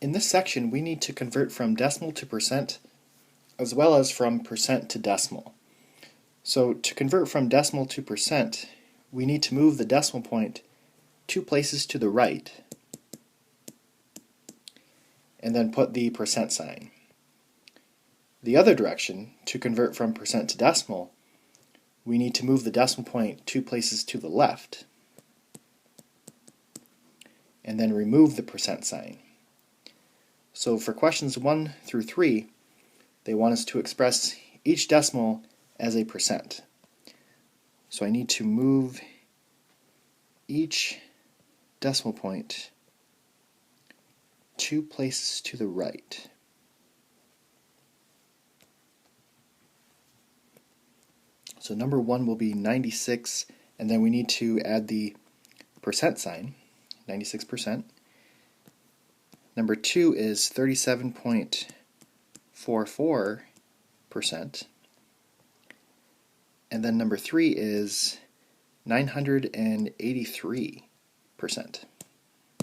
In this section, we need to convert from decimal to percent, as well as from percent to decimal. So to convert from decimal to percent, we need to move the decimal point 2 places to the right, and then put the percent sign. The other direction, to convert from percent to decimal, we need to move the decimal point 2 places to the left, and then remove the percent sign. So for questions 1 through 3, they want us to express each decimal as a percent. So I need to move each decimal point 2 places to the right. So number 1 will be 96, and then we need to add the percent sign, 96%. Number 2 is 37.44%. And then number 3 is 983%.